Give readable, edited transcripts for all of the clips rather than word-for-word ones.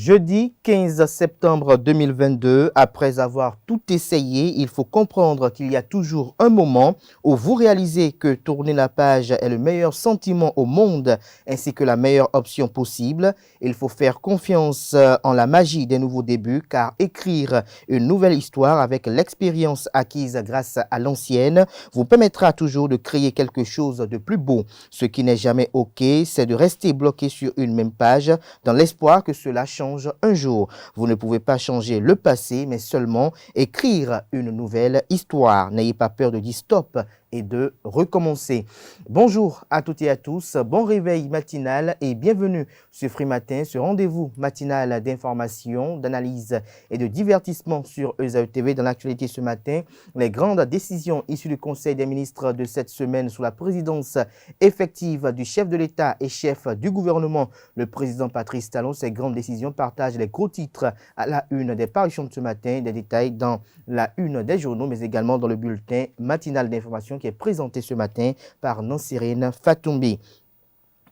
Jeudi 15 septembre 2022, après avoir tout essayé, il faut comprendre qu'il y a toujours un moment où vous réalisez que tourner la page est le meilleur sentiment au monde ainsi que la meilleure option possible. Il faut faire confiance en la magie des nouveaux débuts car écrire une nouvelle histoire avec l'expérience acquise grâce à l'ancienne vous permettra toujours de créer quelque chose de plus beau. Ce qui n'est jamais OK, c'est de rester bloqué sur une même page dans l'espoir que cela change un jour. Vous ne pouvez pas changer le passé, mais seulement écrire une nouvelle histoire. N'ayez pas peur de dire stop et de recommencer. Bonjour à toutes et à tous, bon réveil matinal et bienvenue sur Free Matin, ce rendez-vous matinal d'information, d'analyse et de divertissement sur ESAE TV. Dans l'actualité ce matin, les grandes décisions issues du Conseil des ministres de cette semaine sous la présidence effective du chef de l'État et chef du gouvernement, le président Patrice Talon. Ces grandes décisions partagent les gros titres à la une des parutions de ce matin, des détails dans la une des journaux, mais également dans le bulletin matinal d'information qui est présenté ce matin par Nansirine Fatoumbi.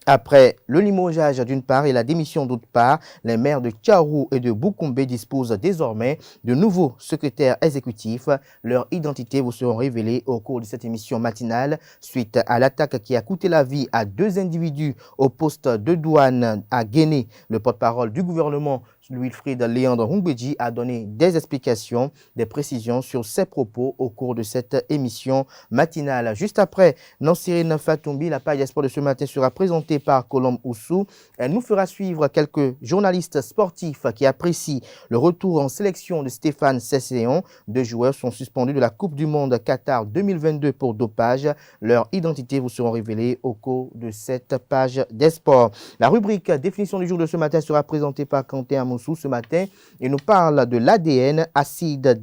Après le limogeage d'une part et la démission d'autre part, les maires de Tcharou et de Boukoumbe disposent désormais de nouveaux secrétaires exécutifs. Leurs identités vous seront révélées au cours de cette émission matinale suite à l'attaque qui a coûté la vie à 2 individus au poste de douane à Guéné. Le porte-parole du gouvernement, Louis-Frid Léandre Humbedji, a donné des explications, des précisions sur ses propos au cours de cette émission matinale. Juste après, Nansirine Fatoumbi, la page sport de ce matin sera présentée par Colombe Oussou. Elle nous fera suivre quelques journalistes sportifs qui apprécient le retour en sélection de Stéphane Cesséon. 2 joueurs sont suspendus de la Coupe du Monde Qatar 2022 pour dopage. Leurs identités vous seront révélées au cours de cette page des sports. La rubrique définition du jour de ce matin sera présentée par Quentin Amoussou. Ce matin, il nous parle de l'ADN, acide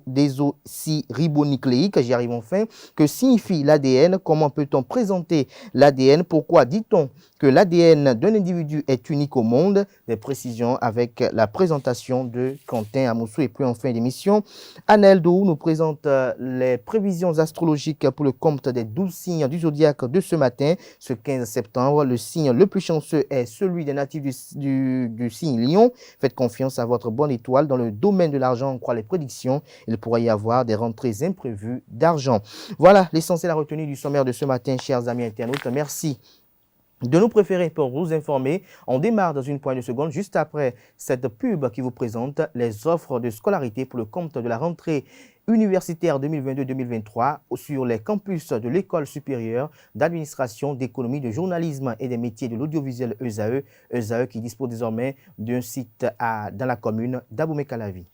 désoxyribonucléique. J'y arrive enfin. Que signifie l'ADN? Comment peut-on présenter l'ADN? Pourquoi dit-on que l'ADN d'un individu est unique au monde? Des précisions avec la présentation de Quentin Amoussou. Et puis en fin d'émission, Annelle Dou nous présente les prévisions astrologiques pour le compte des 12 signes du zodiaque de ce matin, ce 15 septembre. Le signe le plus chanceux est celui des natifs du signe Lion. Faites confiance à votre bonne étoile. Dans le domaine de l'argent, on croit les prédictions. Il pourrait y avoir des rentrées imprévues d'argent. Voilà l'essentiel à retenir du sommaire de ce matin, chers amis internautes. Merci de nous préférer pour vous informer. On démarre dans une poignée de secondes juste après cette pub qui vous présente les offres de scolarité pour le compte de la rentrée universitaire 2022-2023 sur les campus de l'École supérieure d'administration, d'économie, de journalisme et des métiers de l'audiovisuel ESAE. ESAE qui dispose désormais d'un site dans la commune d'Abomey-Calavi.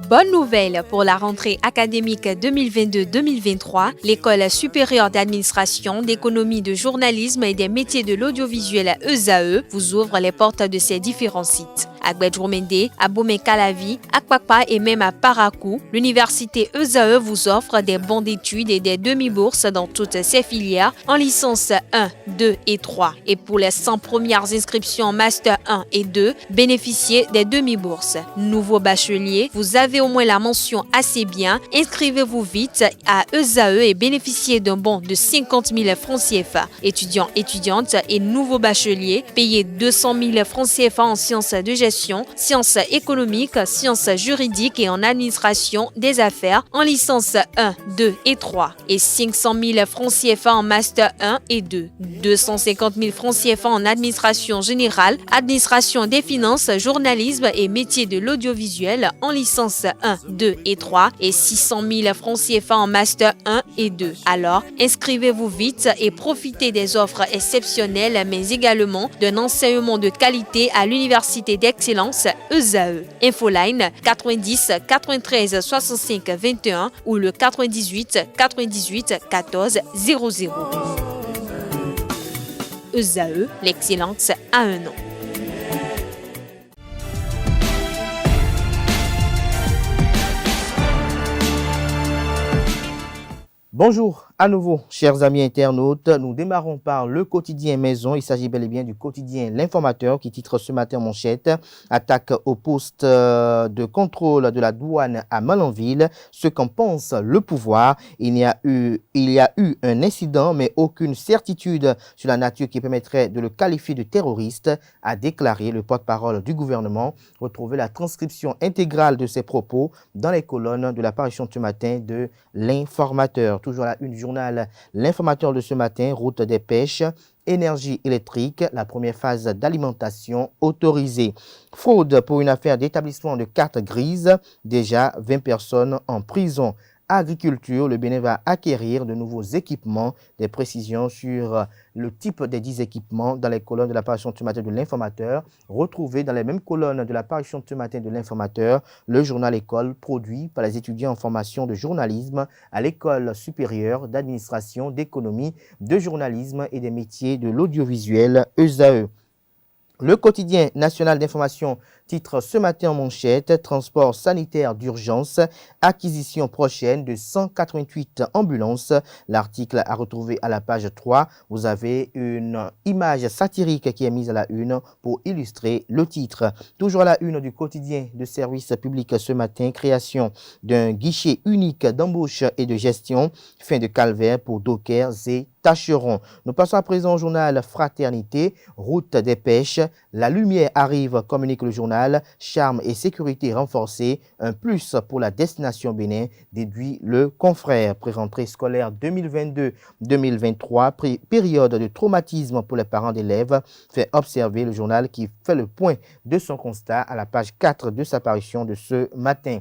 Bonne nouvelle pour la rentrée académique 2022-2023. L'École supérieure d'administration, d'économie, de journalisme et des métiers de l'audiovisuel ESAE vous ouvre les portes de ses différents sites. À Gbedjomende, à Abomey-Calavi, à Kpakpa et même à Parakou, l'université ESAE vous offre des bons d'études et des demi-bourses dans toutes ses filières en licence 1, 2 et 3. Et pour les 100 premières inscriptions en master 1 et 2, bénéficiez des demi-bourses. Nouveau bachelier, vous avez au moins la mention assez bien. Inscrivez-vous vite à ESAE et bénéficiez d'un bon de 50 000 francs CFA. Étudiants, étudiantes et nouveaux bacheliers, payez 200 000 francs CFA en sciences de gestion, sciences économiques, sciences juridiques et en administration des affaires en licence 1, 2 et 3 et 500 000 francs CFA en master 1 et 2, 250 000 francs CFA en administration générale, administration des finances, journalisme et métiers de l'audiovisuel en licence 1, 2 et 3 et 600 000 francs CFA en master 1 et 2. Alors, inscrivez-vous vite et profitez des offres exceptionnelles mais également d'un enseignement de qualité à l'université d'excellence ESAE. Infoline 90 93 65 21 ou le 98 98 14 00. ESAE, l'excellence à un nom. Bonjour À nouveau, chers amis internautes, nous démarrons par le quotidien Maison. Il s'agit bel et bien du quotidien L'Informateur qui titre ce matin en manchette attaque au poste de contrôle de la douane à Malanville. Ce qu'en pense le pouvoir. Il y a eu un incident, mais aucune certitude sur la nature qui permettrait de le qualifier de terroriste, a déclaré le porte-parole du gouvernement. Retrouvez la transcription intégrale de ses propos dans les colonnes de l'apparition de ce matin de L'Informateur. Toujours à la une du journal L'Informateur de ce matin, route des pêches, énergie électrique, la première phase d'alimentation autorisée. Fraude pour une affaire d'établissement de cartes grises, déjà 20 personnes en prison. Agriculture, le Bénin va acquérir de nouveaux équipements. Des précisions sur le type des 10 équipements dans les colonnes de l'apparition de ce matin de L'Informateur. Retrouvez dans les mêmes colonnes de l'apparition de ce matin de L'Informateur le journal École produit par les étudiants en formation de journalisme à l'École supérieure d'administration, d'économie, de journalisme et des métiers de l'audiovisuel ESAE. Le quotidien national d'information titre ce matin en manchette « Transport sanitaire d'urgence, acquisition prochaine de 188 ambulances ». L'article à retrouver à la page 3. Vous avez une image satirique qui est mise à la une pour illustrer le titre. Toujours à la une du quotidien de service public ce matin, création d'un guichet unique d'embauche et de gestion, fin de calvaire pour dockers et tâcherons. Nous passons à présent au journal Fraternité, route des pêches. La lumière arrive, communique le journal. Charme et sécurité renforcés, un plus pour la destination Bénin, déduit le confrère. Pré-rentrée scolaire 2022-2023, période de traumatisme pour les parents d'élèves, fait observer le journal qui fait le point de son constat à la page 4 de sa parution de ce matin.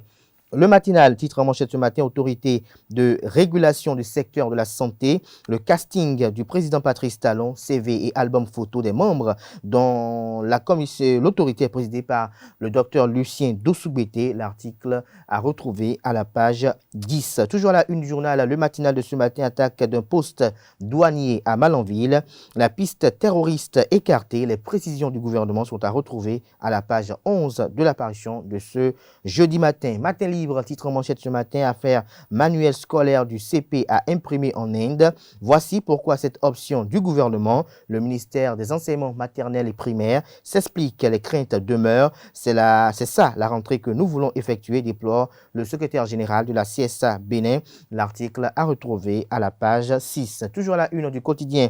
Le matinal, titre en manchette ce matin, autorité de régulation du secteur de la santé, le casting du président Patrice Talon, CV et album photo des membres dont l'autorité est présidée par le docteur Lucien Dossou-Bété. L'article à retrouver à la page 10. Toujours à la une du journal, le matinal de ce matin, attaque d'un poste douanier à Malanville. La piste terroriste écartée, les précisions du gouvernement sont à retrouver à la page 11 de l'apparition de ce jeudi matin. Matin libre, titre en manchette ce matin, affaire manuel scolaire du CP à imprimer en Inde. Voici pourquoi cette option du gouvernement, le ministère des enseignements maternels et primaires, s'explique, les craintes demeurent. C'est ça la rentrée que nous voulons effectuer, déplore le secrétaire général de la CSA Bénin. L'article à retrouver à la page 6. Toujours à la une du quotidien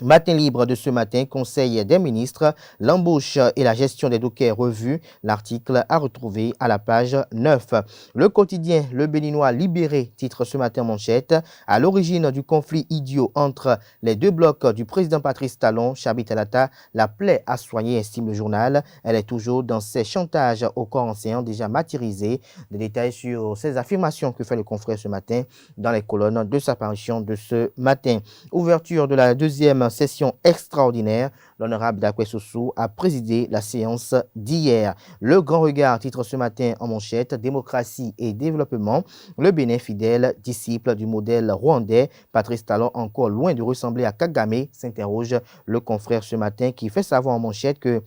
Matin libre de ce matin, Conseil des ministres, l'embauche et la gestion des dockers revus. L'article à retrouver à la page 9. Le quotidien Le Béninois libéré, titre ce matin manchette, à l'origine du conflit idiot entre les deux blocs du président Patrice Talon, Chabi Talata, la plaie à soigner, estime le journal. Elle est toujours dans ses chantages au corps enseignant déjà martyrisé. Des détails sur ces affirmations que fait le confrère ce matin dans les colonnes de sa parution de ce matin. Ouverture de la deuxième session extraordinaire. L'honorable Dakwe Sossou a présidé la séance d'hier. Le grand regard titre ce matin en manchette, démocratie et développement. Le Bénin fidèle, disciple du modèle rwandais. Patrice Talon encore loin de ressembler à Kagame, s'interroge le confrère ce matin qui fait savoir en manchette que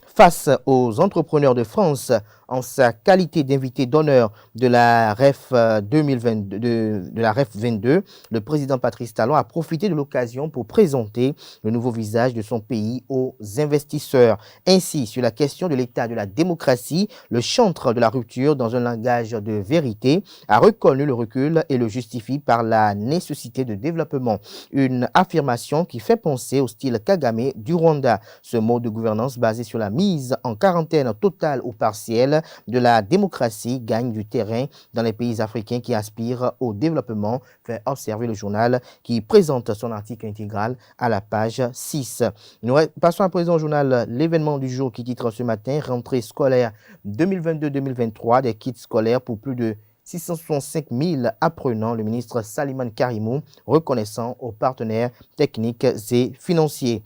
face aux entrepreneurs de France, en sa qualité d'invité d'honneur de la REF 2022, de la REF 22, le président Patrice Talon a profité de l'occasion pour présenter le nouveau visage de son pays aux investisseurs. Ainsi, sur la question de l'état de la démocratie, le chantre de la rupture, dans un langage de vérité, a reconnu le recul et le justifie par la nécessité de développement. Une affirmation qui fait penser au style Kagame du Rwanda. Ce mode de gouvernance basé sur la mise en quarantaine totale ou partielle de la démocratie gagne du terrain dans les pays africains qui aspirent au développement, fait observer le journal qui présente son article intégral à la page 6. Nous passons à présent au journal L'événement du jour qui titre ce matin « Rentrée scolaire 2022-2023 des kits scolaires pour plus de 665 000 apprenants », le ministre Saliman Karimou reconnaissant aux partenaires techniques et financiers.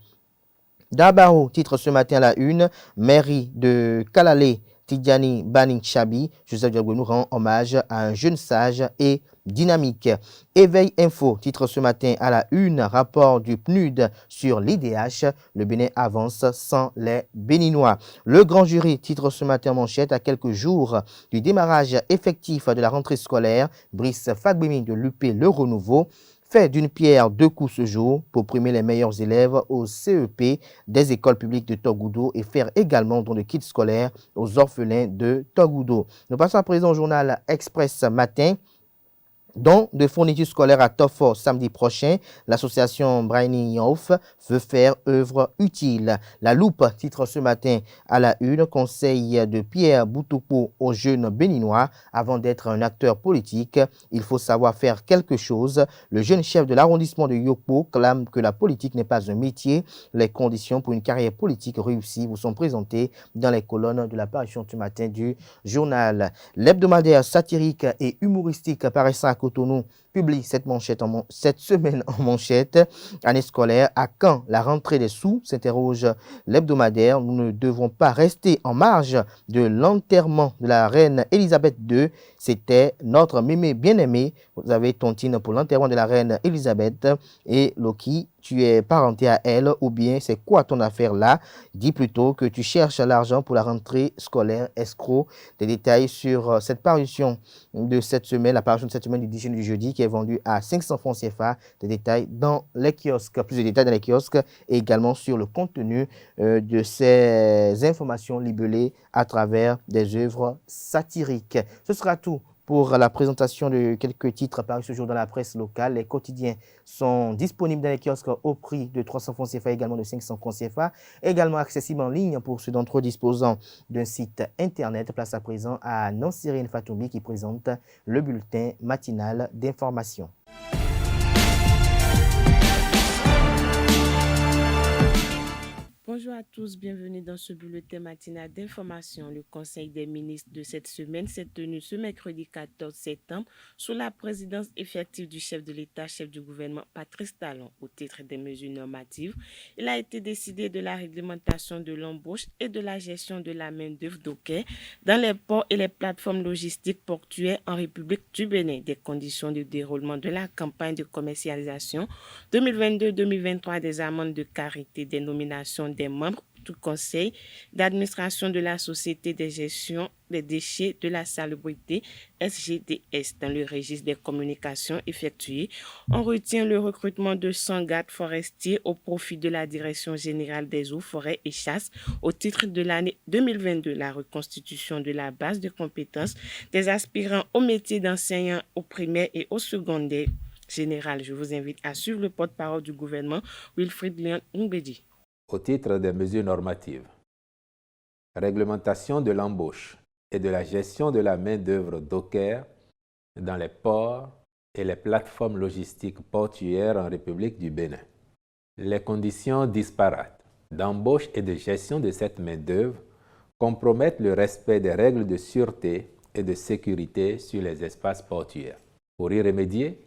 Dabaro titre ce matin à la une, mairie de Kalalé Tidjani Baning Chabi, Joseph Diagbou nous rend hommage à un jeune sage et dynamique. Éveil Info, titre ce matin à la une, rapport du PNUD sur l'IDH. Le Bénin avance sans les Béninois. Le grand jury, titre ce matin en manchette, à quelques jours du démarrage effectif de la rentrée scolaire. Brice Fagbemi de l'UP Le Renouveau fait d'une pierre deux coups ce jour pour primer les meilleurs élèves au CEP des écoles publiques de Togoudo et faire également don de kits scolaires aux orphelins de Togoudo. Nous passons à présent au journal Express Matin. Don de fournitures scolaires à Tofo samedi prochain, l'association Brainy Yoff veut faire œuvre utile. La Loupe titre ce matin à la une, conseil de Pierre Boutoupo aux jeunes béninois. Avant d'être un acteur politique, il faut savoir faire quelque chose. Le jeune chef de l'arrondissement de Yopo clame que la politique n'est pas un métier. Les conditions pour une carrière politique réussie vous sont présentées dans les colonnes de la parution ce matin du journal. L'hebdomadaire satirique et humoristique paraissant à Cotonou publie cette semaine en manchette. Année scolaire, à quand la rentrée des sous, s'interroge l'hebdomadaire. Nous ne devons pas rester en marge de l'enterrement de la reine Elisabeth II. C'était notre mémé bien-aimé. Vous avez tontine pour l'enterrement de la reine Elisabeth. Et Loki, tu es parenté à elle ou bien c'est quoi ton affaire là? Dis plutôt que tu cherches l'argent pour la rentrée scolaire, escroc. Des détails sur cette parution de cette semaine, la parution de cette semaine du déjeuner du jeudi qui est vendue à 500 francs CFA. Des détails dans les kiosques, plus de détails dans les kiosques et également sur le contenu de ces informations libellées à travers des œuvres satiriques. Ce sera tout pour la présentation de quelques titres parus ce jour dans la presse locale. Les quotidiens sont disponibles dans les kiosques au prix de 300 francs CFA, également de 500 francs CFA, également accessibles en ligne pour ceux d'entre eux disposant d'un site internet. Place à présent à Nansirine Fatoumi qui présente le bulletin matinal d'information. Bonjour à tous, bienvenue dans ce bulletin matinal d'information. Le Conseil des ministres de cette semaine s'est tenu ce mercredi 14 septembre sous la présidence effective du chef de l'État, chef du gouvernement Patrice Talon. Au titre des mesures normatives, il a été décidé de la réglementation de l'embauche et de la gestion de la main-d'œuvre docker dans les ports et les plateformes logistiques portuaires en République du Bénin, des conditions de déroulement de la campagne de commercialisation 2022-2023, des amendes de carité, des nominations des membres du conseil d'administration de la Société de gestion des déchets de la salubrité SGDS. Dans le registre des communications effectuées, on retient le recrutement de 100 gardes forestiers au profit de la Direction générale des eaux, forêts et chasses au titre de l'année 2022, la reconstitution de la base de compétences des aspirants au métier d'enseignant au primaire et au secondaire général. Je vous invite à suivre le porte-parole du gouvernement, Wilfrid Léon Mbedi. Au titre des mesures normatives, réglementation de l'embauche et de la gestion de la main-d'œuvre docker dans les ports et les plateformes logistiques portuaires en République du Bénin. Les conditions disparates d'embauche et de gestion de cette main-d'œuvre compromettent le respect des règles de sûreté et de sécurité sur les espaces portuaires. Pour y remédier,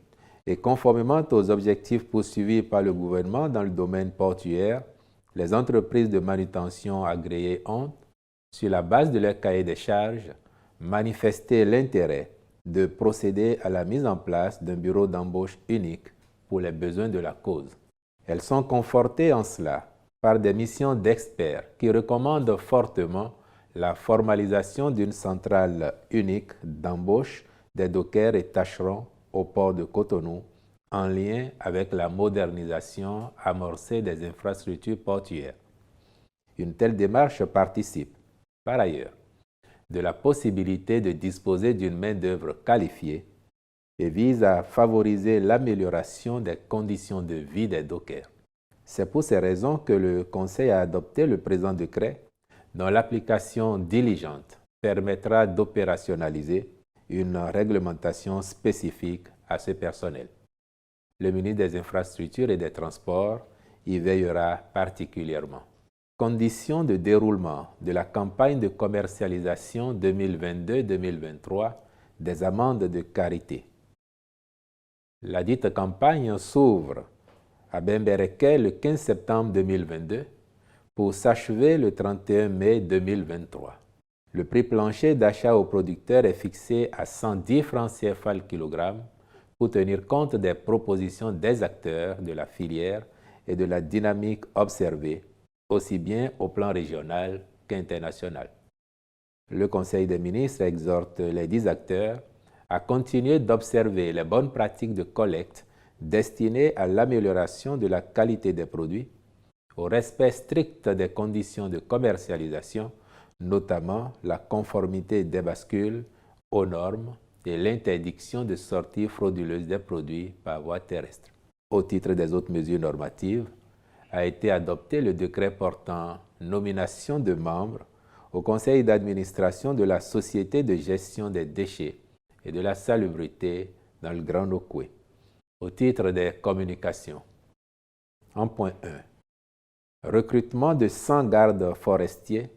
et conformément aux objectifs poursuivis par le gouvernement dans le domaine portuaire, les entreprises de manutention agréées ont, sur la base de leur cahier des charges, manifesté l'intérêt de procéder à la mise en place d'un bureau d'embauche unique pour les besoins de la cause. Elles sont confortées en cela par des missions d'experts qui recommandent fortement la formalisation d'une centrale unique d'embauche des dockers et tâcherons au port de Cotonou, en lien avec la modernisation amorcée des infrastructures portuaires. Une telle démarche participe, par ailleurs, de la possibilité de disposer d'une main-d'œuvre qualifiée et vise à favoriser l'amélioration des conditions de vie des dockers. C'est pour ces raisons que le Conseil a adopté le présent décret dont l'application diligente permettra d'opérationnaliser une réglementation spécifique à ce personnel. Le ministre des Infrastructures et des Transports y veillera particulièrement. Conditions de déroulement de la campagne de commercialisation 2022-2023 des amendes de carité. La dite campagne s'ouvre à Bembereke le 15 septembre 2022 pour s'achever le 31 mai 2023. Le prix plancher d'achat aux producteurs est fixé à 110 francs CFA le kilogramme pour tenir compte des propositions des acteurs de la filière et de la dynamique observée, aussi bien au plan régional qu'international. Le Conseil des ministres exhorte les 10 acteurs à continuer d'observer les bonnes pratiques de collecte destinées à l'amélioration de la qualité des produits, au respect strict des conditions de commercialisation, notamment la conformité des bascules aux normes et l'interdiction de sortie frauduleuse des produits par voie terrestre. Au titre des autres mesures normatives, a été adopté le décret portant nomination de membres au conseil d'administration de la Société de gestion des déchets et de la salubrité dans le Grand Nokoué. Au titre des communications, en point 1, recrutement de 100 gardes forestiers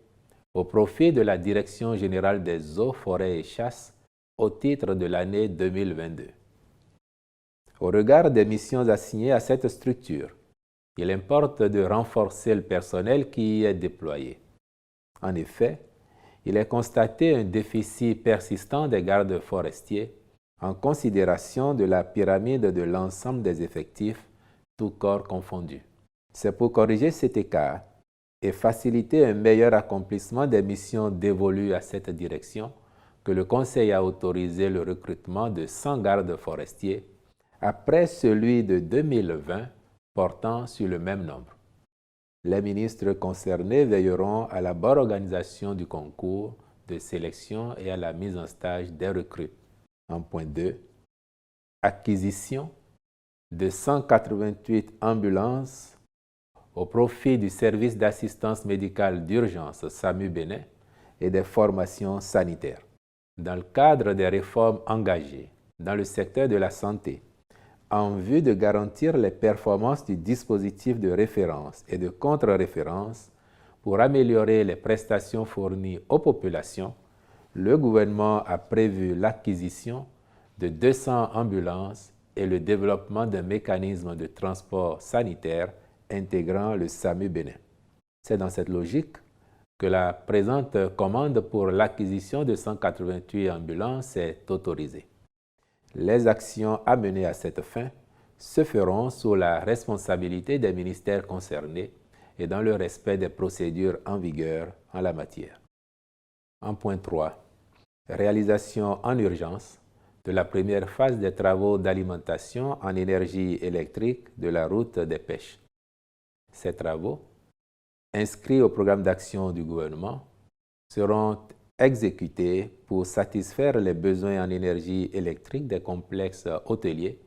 au profit de la Direction générale des eaux, forêts et chasses au titre de l'année 2022. Au regard des missions assignées à cette structure, il importe de renforcer le personnel qui y est déployé. En effet, il est constaté un déficit persistant des gardes forestiers en considération de la pyramide de l'ensemble des effectifs, tous corps confondus. C'est pour corriger cet écart et faciliter un meilleur accomplissement des missions dévolues à cette direction que le Conseil a autorisé le recrutement de 100 gardes forestiers après celui de 2020 portant sur le même nombre. Les ministres concernés veilleront à la bonne organisation du concours de sélection et à la mise en stage des recrues. En point 2, acquisition de 188 ambulances au profit du service d'assistance médicale d'urgence SAMU Bénin et des formations sanitaires. Dans le cadre des réformes engagées dans le secteur de la santé, en vue de garantir les performances du dispositif de référence et de contre-référence pour améliorer les prestations fournies aux populations, le gouvernement a prévu l'acquisition de 200 ambulances et le développement d'un mécanisme de transport sanitaire intégrant le SAMU Bénin. C'est dans cette logique que la présente commande pour l'acquisition de 188 ambulances est autorisée. Les actions à mener à cette fin se feront sous la responsabilité des ministères concernés et dans le respect des procédures en vigueur en la matière. En point 3, réalisation en urgence de la première phase des travaux d'alimentation en énergie électrique de la route des pêches. Ces travaux, inscrits au programme d'action du gouvernement, seront exécutés pour satisfaire les besoins en énergie électrique des complexes hôteliers,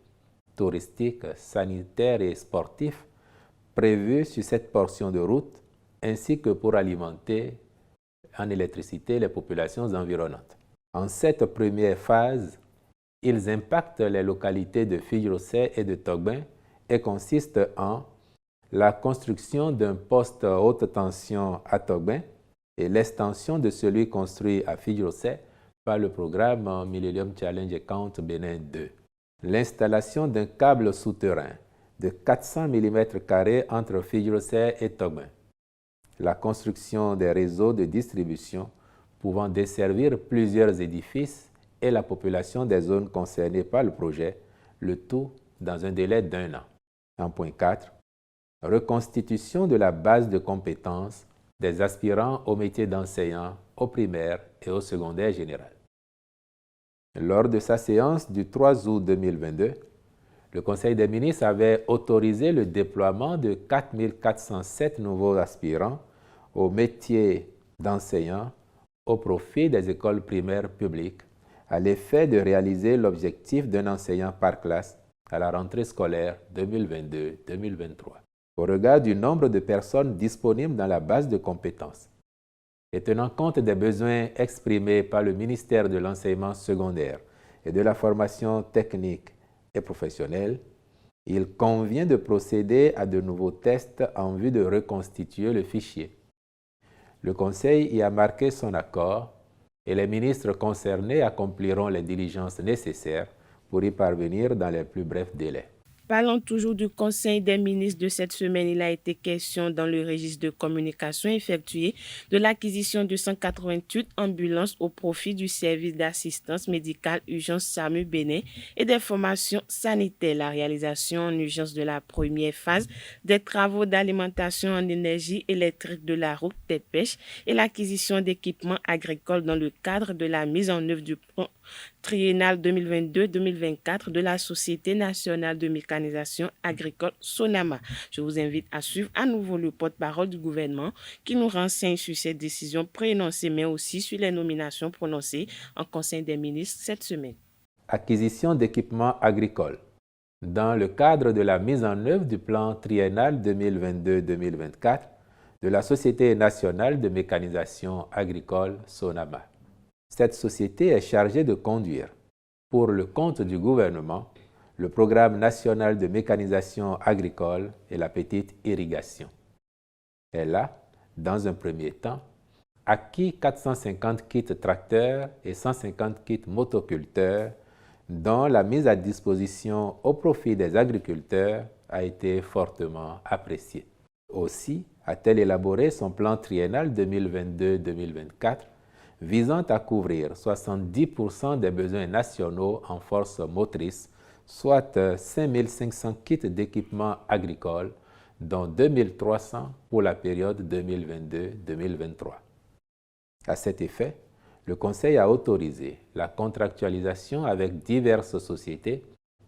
touristiques, sanitaires et sportifs prévus sur cette portion de route, ainsi que pour alimenter en électricité les populations environnantes. En cette première phase, ils impactent les localités de Fidjrosset et de Togbin et consistent en la construction d'un poste haute tension à Togbin et l'extension de celui construit à Fidjrosset par le programme Millennium Challenge Account Bénin 2. L'installation d'un câble souterrain de 400 mm² entre Fidjrosset et Togbin. La construction des réseaux de distribution pouvant desservir plusieurs édifices et la population des zones concernées par le projet, le tout dans un délai d'1 an. En point 4, reconstitution de la base de compétences des aspirants au métier d'enseignant au primaire et au secondaire général. Lors de sa séance du 3 août 2022, le Conseil des ministres avait autorisé le déploiement de 4 407 nouveaux aspirants au métier d'enseignant au profit des écoles primaires publiques, à l'effet de réaliser l'objectif d'un enseignant par classe à la rentrée scolaire 2022-2023. Au regard du nombre de personnes disponibles dans la base de compétences et tenant compte des besoins exprimés par le ministère de l'enseignement secondaire et de la formation technique et professionnelle, il convient de procéder à de nouveaux tests en vue de reconstituer le fichier. Le Conseil y a marqué son accord et les ministres concernés accompliront les diligences nécessaires pour y parvenir dans les plus brefs délais. Parlons toujours du Conseil des ministres de cette semaine. Il a été question dans le registre de communication effectué de l'acquisition de 188 ambulances au profit du service d'assistance médicale urgence SAMU Bénin et des formations sanitaires. La réalisation en urgence de la première phase des travaux d'alimentation en énergie électrique de la route des pêches et l'acquisition d'équipements agricoles dans le cadre de la mise en œuvre du plan triennal 2022-2024 de la Société nationale de mécanisation agricole Sonama. Je vous invite à suivre à nouveau le porte-parole du gouvernement qui nous renseigne sur ces décisions préénoncées, mais aussi sur les nominations prononcées en Conseil des ministres cette semaine. Acquisition d'équipements agricoles. Dans le cadre de la mise en œuvre du plan triennal 2022-2024 de la Société nationale de mécanisation agricole Sonama. Cette société est chargée de conduire, pour le compte du gouvernement, le programme national de mécanisation agricole et la petite irrigation. Elle a, dans un premier temps, acquis 450 kits tracteurs et 150 kits motoculteurs dont la mise à disposition au profit des agriculteurs a été fortement appréciée. Aussi a-t-elle élaboré son plan triennal 2022-2024 visant à couvrir 70% des besoins nationaux en force motrice, soit 5500 kits d'équipements agricoles, dont 2300 pour la période 2022-2023. À cet effet, le Conseil a autorisé la contractualisation avec diverses sociétés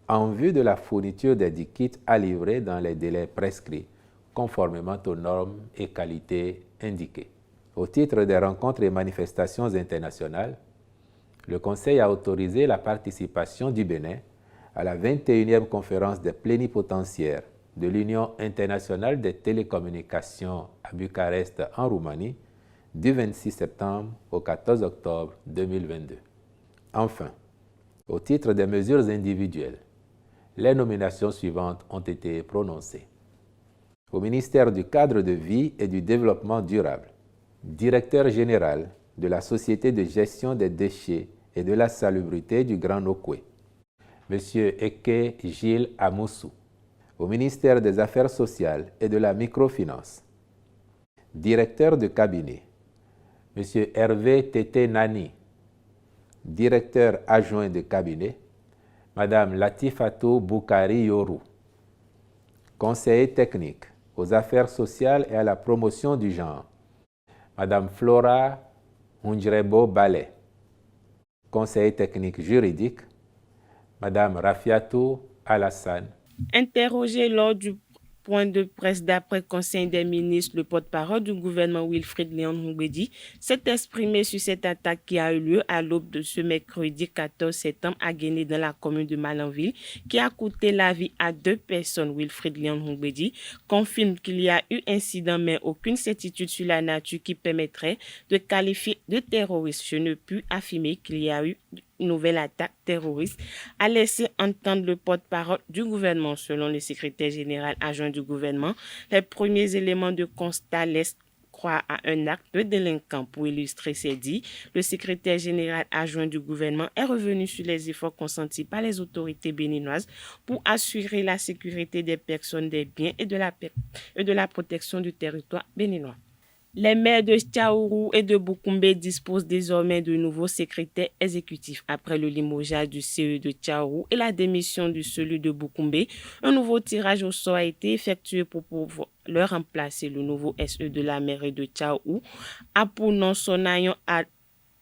en vue de la fourniture des dits kits à livrer dans les délais prescrits, conformément aux normes et qualités indiquées. Au titre des rencontres et manifestations internationales, le Conseil a autorisé la participation du Bénin à la 21e conférence des plénipotentiaires de l'Union internationale des télécommunications à Bucarest, en Roumanie, du 26 septembre au 14 octobre 2022. Enfin, au titre des mesures individuelles, les nominations suivantes ont été prononcées. Au ministère du Cadre de vie et du Développement durable, directeur général de la Société de gestion des déchets et de la salubrité du Grand Nokoué, M. Eke Gilles Amoussou. Au ministère des Affaires sociales et de la microfinance, directeur de cabinet, M. Hervé Tété Nani. Directeur adjoint de cabinet, Mme Latifatou Boukari Yorou. Conseiller technique aux affaires sociales et à la promotion du genre, Mme Flora Hunjrebo Balé. Conseiller technique juridique, Mme Rafiatou Alassane. Interrogé lors du point de presse d'après Conseil des ministres, le porte-parole du gouvernement Wilfried Léon Ngoubedi s'est exprimé sur cette attaque qui a eu lieu à l'aube de ce mercredi 14 septembre à Guéné dans la commune de Malanville, qui a coûté la vie à 2 personnes. Wilfried Léon Ngoubedi confirme qu'il y a eu incident, mais aucune certitude sur la nature qui permettrait de qualifier de terroriste. Je ne puis affirmer qu'il y a eu une nouvelle attaque terroriste, a laissé entendre le porte-parole du gouvernement. Selon le secrétaire général adjoint du gouvernement, les premiers éléments de constat laissent croire à un acte de délinquant. Pour illustrer ces dits, le secrétaire général adjoint du gouvernement est revenu sur les efforts consentis par les autorités béninoises pour assurer la sécurité des personnes, des biens et de la protection du territoire béninois. Les maires de Tchaourou et de Boukoumbe disposent désormais de nouveaux secrétaires exécutifs. Après le limogeage du CE de Tchaourou et la démission du celui de Boukoumbe, un nouveau tirage au sort a été effectué pour pouvoir leur remplacer. Le nouveau SE de la mairie de Tchaourou a pour nom Sonayon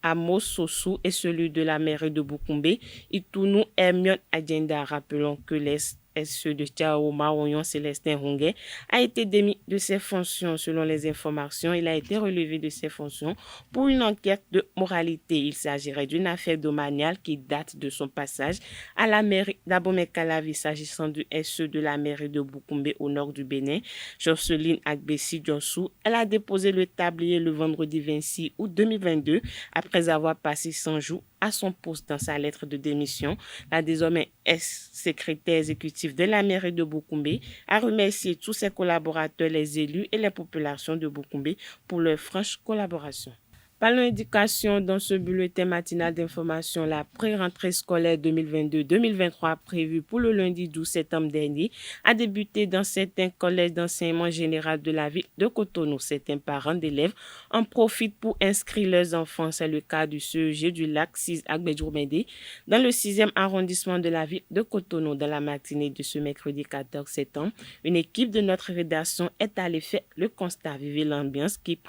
Amos Sossou et celui de la mairie de Boukoumbe, Itounou Hermione Adjenda. Rappelons que les SE de Tchaourou, Maroyon Célestin Ronguet, a été démis de ses fonctions. Selon les informations, il a été relevé de ses fonctions pour une enquête de moralité. Il s'agirait d'une affaire domaniale qui date de son passage à la mairie d'Abomey-Calavi. S'agissant du SE de la mairie de Boukoumbe au nord du Bénin, Jocelyne Agbessi Djonsou, elle a déposé le tablier le vendredi 26 août 2022 après avoir passé 100 jours à son poste. Dans sa lettre de démission, la désormais secrétaire exécutif de la mairie de Boukoumbe a remercié tous ses collaborateurs, les élus et les populations de Boukoumbe pour leur franche collaboration. Parlons éducation dans ce bulletin matinal d'information. La pré-rentrée scolaire 2022-2023 prévue pour le lundi 12 septembre dernier a débuté dans certains collèges d'enseignement général de la ville de Cotonou. Certains parents d'élèves en profitent pour inscrire leurs enfants. C'est le cas du CEG du lac 6 Agbedjourmende dans le 6e arrondissement de la ville de Cotonou. Dans la matinée de ce mercredi 14 septembre, une équipe de notre rédaction est allée faire le constat. Vivez l'ambiance qui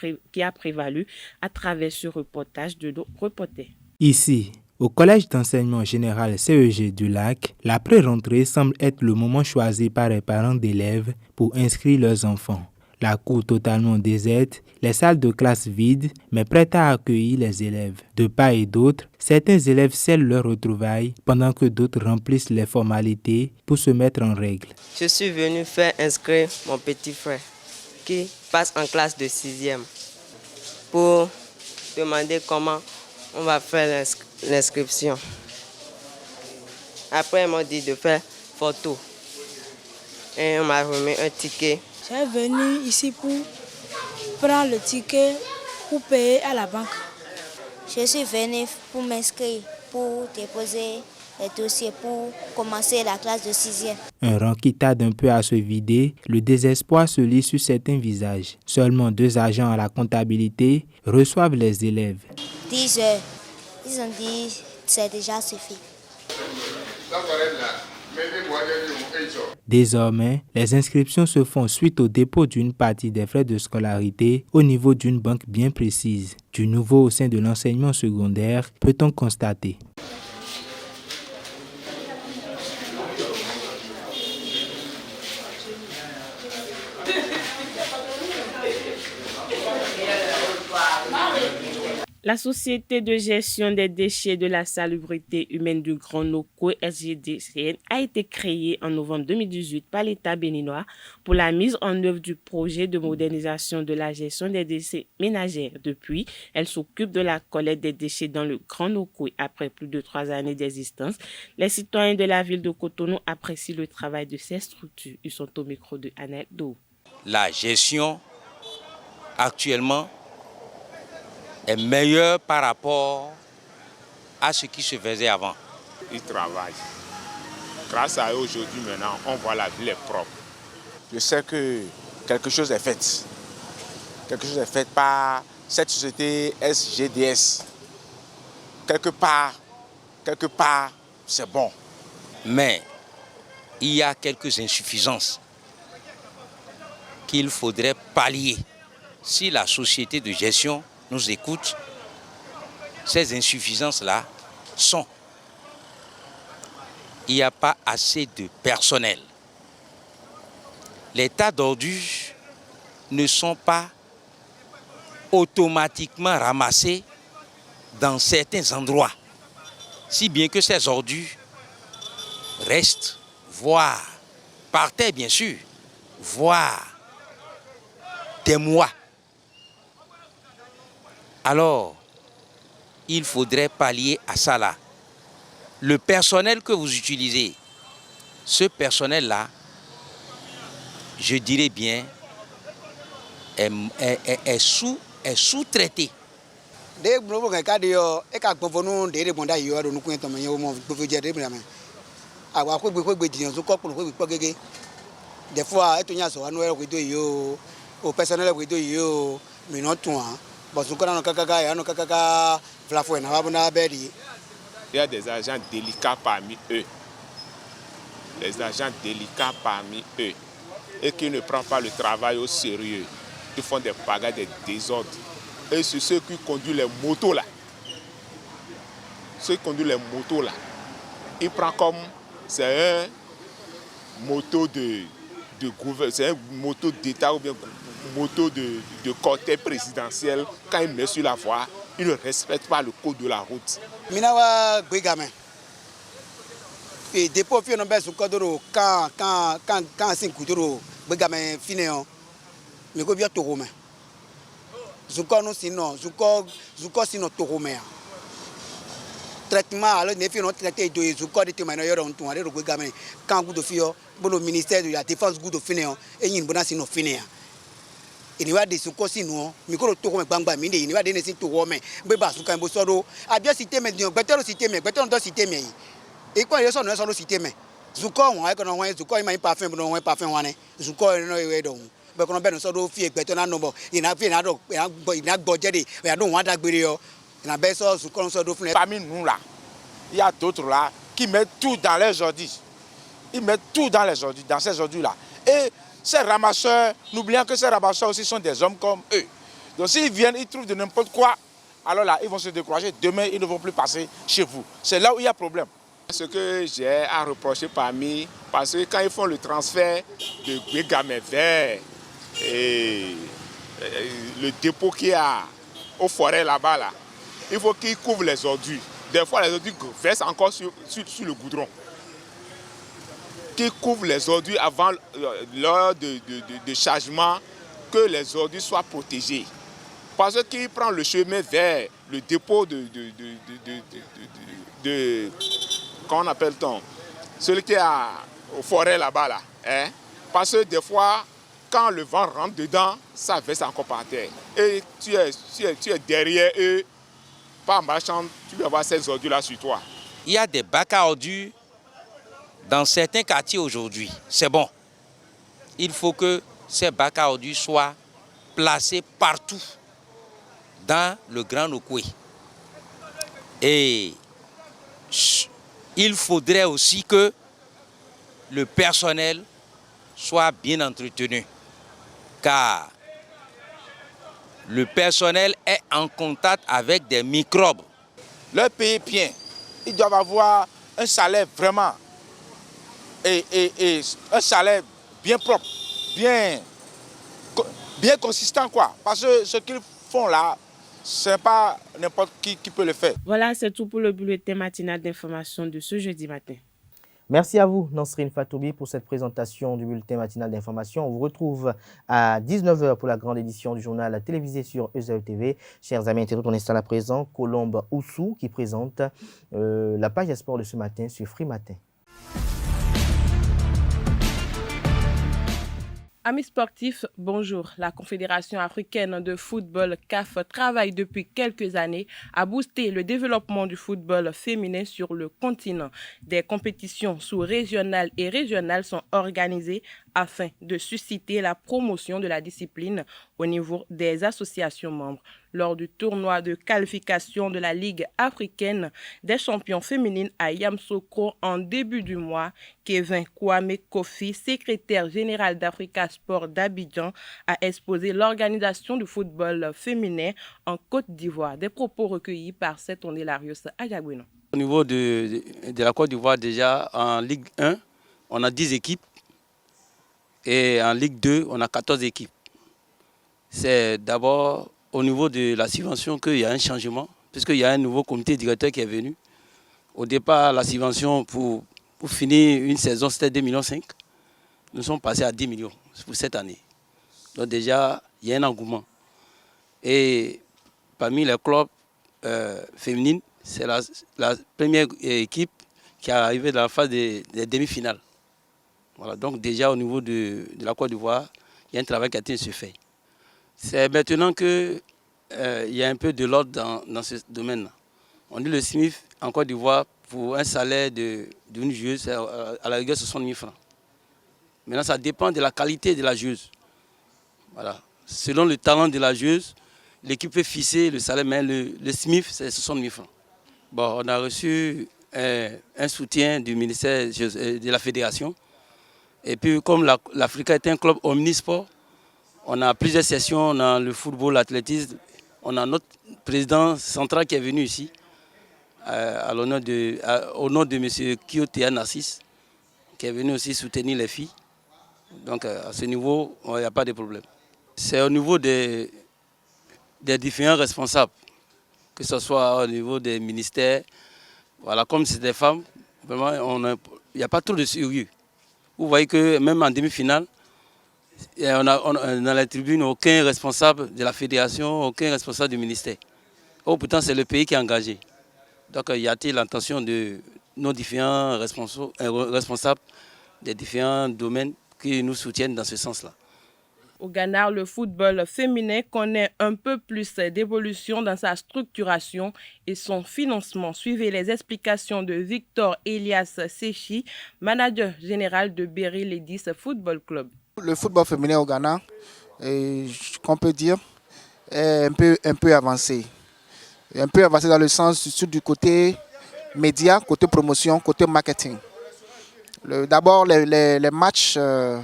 a prévalu à travers ce reportage de nos reporters. Ici, au collège d'enseignement général CEG du Lac, la pré-rentrée semble être le moment choisi par les parents d'élèves pour inscrire leurs enfants. La cour totalement déserte, les salles de classe vides, mais prêtes à accueillir les élèves. De part et d'autre, certains élèves scellent leurs retrouvailles pendant que d'autres remplissent les formalités pour se mettre en règle. Je suis venu faire inscrire mon petit frère qui passe en classe de 6e pour demander comment on va faire l'inscription. Après, ils m'ont dit de faire photo et on m'a remis un ticket. Je suis venu ici pour prendre le ticket pour payer à la banque. Je suis venu pour m'inscrire, pour déposer les dossiers pour commencer la classe de 6e. Un rang qui tarde un peu à se vider, le désespoir se lit sur certains visages. Seulement 2 agents à la comptabilité reçoivent les élèves. 10 heures. Ils ont dit que c'est déjà suffi. Désormais, les inscriptions se font suite au dépôt d'une partie des frais de scolarité au niveau d'une banque bien précise. Du nouveau au sein de l'enseignement secondaire, peut-on constater. La Société de gestion des déchets de la salubrité humaine du Grand Noko, SGDCN, a été créée en novembre 2018 par l'État béninois pour la mise en œuvre du projet de modernisation de la gestion des déchets ménagères. Depuis, elle s'occupe de la collecte des déchets dans le Grand Noko. Après plus de 3 années d'existence, les citoyens de la ville de Cotonou apprécient le travail de ces structures. Ils sont au micro de Annette Do. La gestion actuellement est meilleur par rapport à ce qui se faisait avant. Ils travaillent. Grâce à eux aujourd'hui maintenant, on voit la ville est propre. Je sais que quelque chose est fait. Quelque chose est fait par cette société SGDS. Quelque part, c'est bon. Mais il y a quelques insuffisances qu'il faudrait pallier. Si la société de gestion nous écoute, ces insuffisances-là sont: il n'y a pas assez de personnel. Les tas d'ordures ne sont pas automatiquement ramassés dans certains endroits, si bien que ces ordures restent, voire, par terre bien sûr, voire des mois. Alors, il faudrait pallier à ça là. Le personnel que vous utilisez, ce personnel-là, je dirais bien, est sous-traité. Des fois, au personnel, il y a des agents délicats parmi eux. Des agents délicats parmi eux. Et qui ne prennent pas le travail au sérieux. Ils font des pagailles, des désordres. Et c'est ceux qui conduisent les motos là. Ceux qui conduisent les motos là. Ils prennent comme c'est un moto de gouvernement, c'est un moto d'État ou bien moto de cortège présidentiel. Quand il met sur la voie, il ne respecte pas le code de la route. Minawa Guégamin. Et dépôt fait un bel soukadoro quand 5 coudoro Guégamin finéon. Mais go bien toromé. Zoukano sinon, Zouko sinon toromé. Traitement alors ne fait non traité de Zouko de témoin yoro on tourne le Guégamin quand goût de fio bon au ministère de la défense goût de finéon et une bonne sinon finéa. Il va des sous si nous, micro tour, bamba, mine, il va des tout women, beba, sous un bossoro, a bien cité, mais better cité, mais better on cité, mais. Et quoi, ils sont dans cité, mais. Zuko, on a qu'on a Zuko, il m'a pas fait, non, pas fait, on est. Zuko, no, we don't. But on a been so fear, better not know. In a fin, I don't budget, I don't want that video. In a best also, parmi nous là, il y a d'autres là qui mettent tout dans les ordis. Ils mettent tout dans les ordis, dans ces ordis là. Et ces ramasseurs, n'oublions que ces ramasseurs aussi sont des hommes comme eux. Donc s'ils viennent, ils trouvent de n'importe quoi, alors là, ils vont se décourager. Demain, ils ne vont plus passer chez vous. C'est là où il y a problème. Ce que j'ai à reprocher parmi, parce que quand ils font le transfert de Bégamé vers le dépôt qu'il y a aux forêts là-bas, là, il faut qu'ils couvrent les ordures. Des fois, les ordures versent encore sur le goudron. Qu'ils couvrent les ordures avant l'heure de chargement, que les ordures soient protégées. Parce que qui prend le chemin vers le dépôt comment on appelle-t-on, celui qui est aux forêts là-bas, là, hein? Parce que des fois, quand le vent rentre dedans, ça verse encore par terre. Et tu es derrière eux, pas en marchant, tu vas avoir ces ordures-là sur toi. Il y a des bacs à ordures dans certains quartiers aujourd'hui. C'est bon. Il faut que ces bacs à ordures soient placés partout dans le Grand Okoué. Et il faudrait aussi que le personnel soit bien entretenu, car le personnel est en contact avec des microbes. Leur pays bien, ils doivent avoir un salaire vraiment, et un salaire bien propre, bien consistant, quoi. Parce que ce qu'ils font là, ce n'est pas n'importe qui peut le faire. Voilà, c'est tout pour le bulletin matinal d'information de ce jeudi matin. Merci à vous, Nansrine Fatoubi, pour cette présentation du bulletin matinal d'information. On vous retrouve à 19h pour la grande édition du journal télévisé sur EZAE TV. Chers amis internautes, on installe à présent Colombe Oussou qui présente la page sport de ce matin sur Free Matin. Amis sportifs, bonjour. La Confédération africaine de football CAF travaille depuis quelques années à booster le développement du football féminin sur le continent. Des compétitions sous-régionales et régionales sont organisées afin de susciter la promotion de la discipline au niveau des associations membres. Lors du tournoi de qualification de la Ligue africaine des champions féminines à Yamoussoukro en début du mois, Kevin Kwame Kofi, secrétaire général d'Africa Sport d'Abidjan, a exposé l'organisation du football féminin en Côte d'Ivoire. Des propos recueillis par Seton Hilarius Adjabouino. Au niveau de la Côte d'Ivoire, déjà en Ligue 1, on a 10 équipes et en Ligue 2, on a 14 équipes. C'est d'abord au niveau de la subvention qu'il y a un changement, puisqu'il y a un nouveau comité directeur qui est venu. Au départ, la subvention pour finir une saison, c'était 2,5 millions. Nous sommes passés à 10 millions pour cette année. Donc déjà, il y a un engouement. Et parmi les clubs féminines, c'est la première équipe qui est arrivée dans la phase des demi-finales. Voilà, donc déjà au niveau de la Côte d'Ivoire, il y a un travail qui a été fait. C'est maintenant qu'il y a un peu de l'ordre dans ce domaine-là. On dit le SMIF en Côte d'Ivoire, pour un salaire d'une joueuse, c'est à la rigueur 60 000 francs. Maintenant, ça dépend de la qualité de la joueuse. Voilà. Selon le talent de la joueuse, l'équipe peut fixer le salaire, mais le SMIF, c'est 60 000 francs. Bon, on a reçu un soutien du ministère de la Fédération. Et puis, comme l'Africa est un club omnisport, on a plusieurs sessions, on a le football, l'athlétisme. On a notre président central qui est venu ici, au nom de M. Kiotea Narcisse, qui est venu aussi soutenir les filles. Donc à ce niveau, il n'y a pas de problème. C'est au niveau des différents responsables, que ce soit au niveau des ministères. Voilà, comme c'est des femmes, vraiment, il n'y a pas trop de sérieux. Vous voyez que même en demi-finale, on a dans la tribune aucun responsable de la fédération, aucun responsable du ministère. Oh, pourtant, c'est le pays qui est engagé. Donc, il y a-t-il l'intention de nos différents responsables des différents domaines qui nous soutiennent dans ce sens-là. Au Ghana, le football féminin connaît un peu plus d'évolution dans sa structuration et son financement. Suivez les explications de Victor Elias Sechi, manager général de Berry Ladies Football Club. Le football féminin au Ghana, qu'on peut dire, est un peu avancé. Un peu avancé dans le sens du côté média, côté promotion, côté marketing. D'abord, les matchs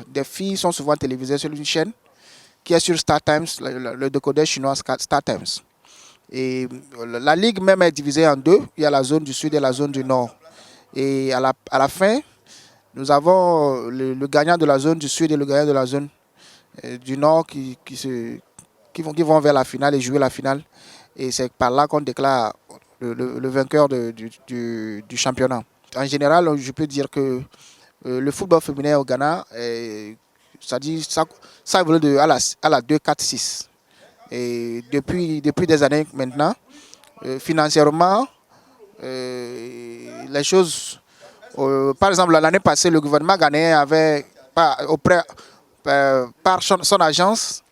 des filles sont souvent télévisés sur une chaîne qui est sur Star Times, le décodeur chinois Star Times. Et la ligue même est divisée en deux. Il y a la zone du sud et la zone du nord. Et à la fin, nous avons le gagnant de la zone du sud et le gagnant de la zone du nord qui vont vers la finale et jouer la finale. Et c'est par là qu'on déclare le vainqueur du championnat. En général, je peux dire que le football féminin au Ghana, ça évolue à la 2-4-6. Et depuis des années maintenant, financièrement, les choses... par exemple, l'année passée, le gouvernement ghanéen avait, par son agence,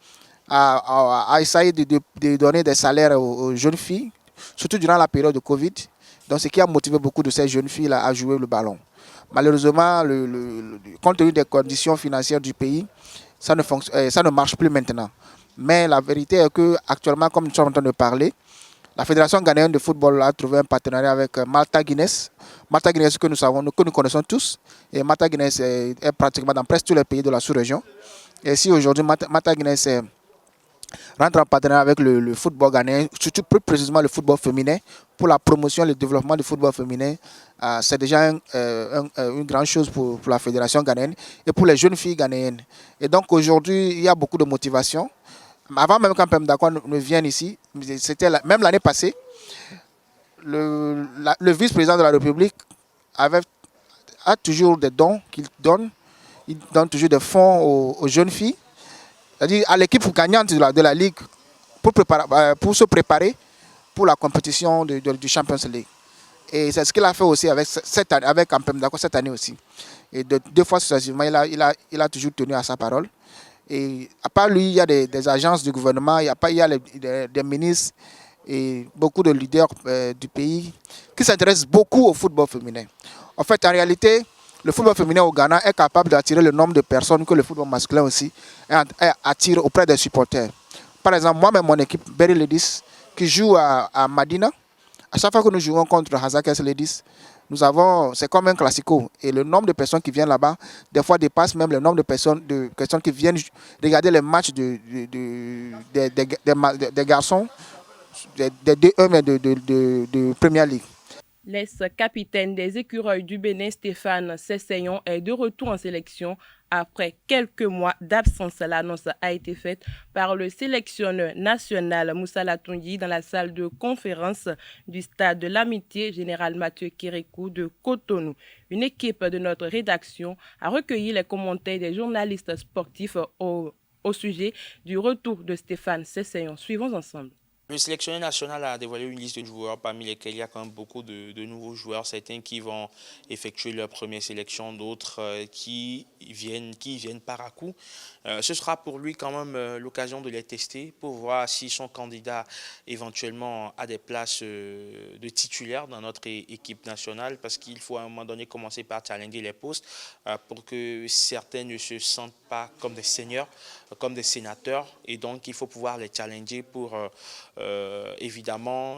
a essayé de donner des salaires aux jeunes filles, surtout durant la période de Covid. Donc, ce qui a motivé beaucoup de ces jeunes filles à jouer le ballon. Malheureusement, compte tenu des conditions financières du pays, ça ne marche plus maintenant. Mais la vérité est qu'actuellement, comme nous sommes en train de parler, la Fédération ghanéenne de football a trouvé un partenariat avec Malta Guinness. Malta Guinness que nous connaissons tous. Et Malta Guinness est pratiquement dans presque tous les pays de la sous-région. Et si aujourd'hui Malta Guinness rentre en partenariat avec le football ghanéen, surtout plus précisément le football féminin, pour la promotion et le développement du football féminin, c'est déjà une grande chose pour la Fédération ghanéenne et pour les jeunes filles ghanéennes. Et donc aujourd'hui, il y a beaucoup de motivation. Avant même quand Pem Dakwa ne vienne ici, c'était même l'année passée, le vice-président de la République a toujours des dons qu'il donne. Il donne toujours des fonds aux jeunes filles, c'est-à-dire à l'équipe gagnante de la Ligue pour se préparer pour la compétition du Champions League. Et c'est ce qu'il a fait aussi avec Ampem Dakwa cette année aussi. Et deux fois successivement, il a toujours tenu à sa parole. Et à part lui, il y a des agences du gouvernement, il y a des ministres et beaucoup de leaders du pays qui s'intéressent beaucoup au football féminin. En fait, en réalité, le football féminin au Ghana est capable d'attirer le nombre de personnes que le football masculin aussi attire auprès des supporters. Par exemple, moi-même, mon équipe, Berry Ladies, qui joue à Madina, à chaque fois que nous jouons contre Hazakes Ladies, c'est comme un classico. Et le nombre de personnes qui viennent là-bas, des fois, dépasse même le nombre de personnes qui viennent regarder les matchs des garçons, des D1 et de Premier League. L'ex-capitaine des écureuils du Bénin, Stéphane Sesseyon, est de retour en sélection après quelques mois d'absence. L'annonce a été faite par le sélectionneur national Moussa Latongi dans la salle de conférence du stade de l'Amitié Général Mathieu Kérékou de Cotonou. Une équipe de notre rédaction a recueilli les commentaires des journalistes sportifs au sujet du retour de Stéphane Sesseyon. Suivons ensemble. Le sélectionneur national a dévoilé une liste de joueurs parmi lesquels il y a quand même beaucoup de nouveaux joueurs, certains qui vont effectuer leur première sélection, d'autres qui viennent par à coup. Ce sera pour lui quand même l'occasion de les tester pour voir s'ils sont candidats éventuellement à des places de titulaires dans notre équipe nationale, parce qu'il faut à un moment donné commencer par challenger les postes pour que certains ne se sentent pas comme des seigneurs, comme des sénateurs, et donc il faut pouvoir les challenger pour évidemment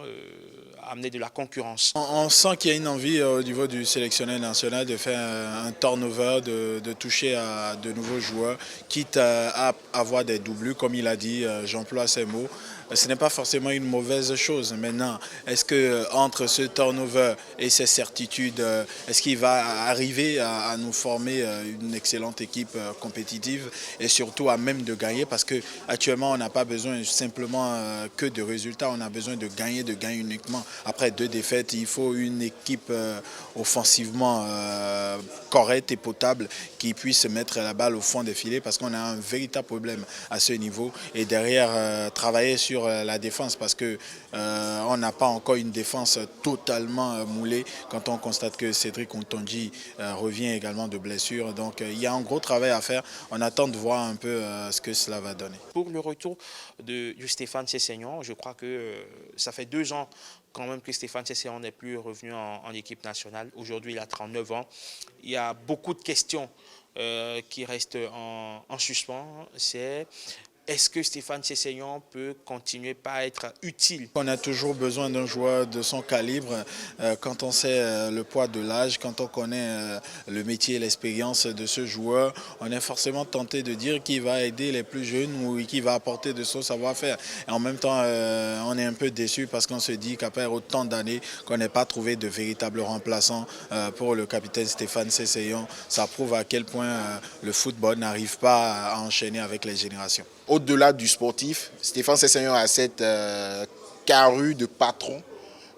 amener de la concurrence. On sent qu'il y a une envie au niveau du sélectionneur national de faire un turnover, de toucher à de nouveaux joueurs, quitte à avoir des doublures, comme il a dit, j'emploie ces mots. Ce n'est pas forcément une mauvaise chose. Maintenant, est-ce que entre ce turnover et ces certitudes, est-ce qu'il va arriver à nous former une excellente équipe compétitive et surtout à même de gagner, parce que actuellement on n'a pas besoin simplement que de résultats, on a besoin de gagner uniquement. Après 2 défaites, il faut une équipe offensivement correcte et potable qui puisse mettre la balle au fond des filets, parce qu'on a un véritable problème à ce niveau, et derrière travailler sur sur la défense parce que on n'a pas encore une défense totalement moulée quand on constate que Cédric Ontonji revient également de blessure. Donc il y a un gros travail à faire. On attend de voir un peu ce que cela va donner. Pour le retour de Stéphane Sessegnon, je crois que ça fait 2 ans quand même que Stéphane Sessegnon n'est plus revenu en équipe nationale. Aujourd'hui, il a 39 ans. Il y a beaucoup de questions qui restent en suspens. C'est est-ce que Stéphane Sessegnon peut continuer par être utile? On a toujours besoin d'un joueur de son calibre quand on sait le poids de l'âge, quand on connaît le métier et l'expérience de ce joueur. On est forcément tenté de dire qu'il va aider les plus jeunes ou qu'il va apporter de son savoir-faire. Et en même temps, on est un peu déçu parce qu'on se dit qu'après autant d'années qu'on n'ait pas trouvé de véritable remplaçant pour le capitaine Stéphane Sessegnon. Ça prouve à quel point le football n'arrive pas à enchaîner avec les générations. Au-delà du sportif, Stéphane Sessegnon a cette carrure de patron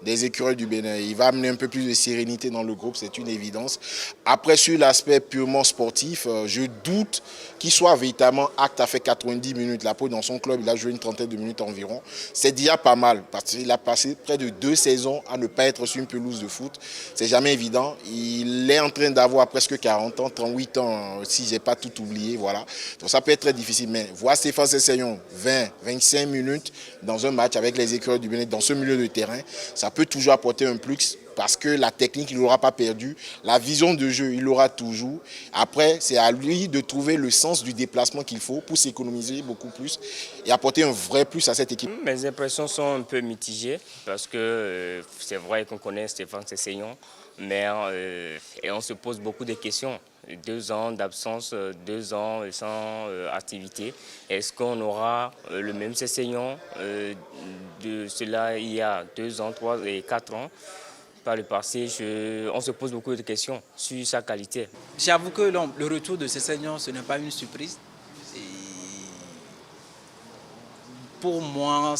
des écureuils du Bénin. Il va amener un peu plus de sérénité dans le groupe, c'est une évidence. Après, sur l'aspect purement sportif, je doute qu'il soit véritablement apte à faire 90 minutes. La peau dans son club, il a joué une trentaine de minutes environ. C'est déjà pas mal parce qu'il a passé près de 2 saisons à ne pas être sur une pelouse de foot. C'est jamais évident. Il est en train d'avoir presque 40 ans, 38 ans, si je n'ai pas tout oublié. Voilà. Donc ça peut être très difficile. Mais voir Stéphane Sessegnon 20, 25 minutes dans un match avec les écureuils du Bénin, dans ce milieu de terrain, ça peut toujours apporter un plus parce que la technique, il n'aura pas perdu. La vision de jeu, il l'aura toujours. Après, c'est à lui de trouver le sens du déplacement qu'il faut pour s'économiser beaucoup plus et apporter un vrai plus à cette équipe. Mes impressions sont un peu mitigées parce que c'est vrai qu'on connaît Stéphane Sessegnon, mais et on se pose beaucoup de questions. 2 ans d'absence, 2 ans sans activité. Est-ce qu'on aura le même Sessegnon de cela il y a 2 ans, 3 et 4 ans? Par le passé, on se pose beaucoup de questions sur sa qualité. J'avoue que le retour de Sessegnon, ce n'est pas une surprise. Pour moi,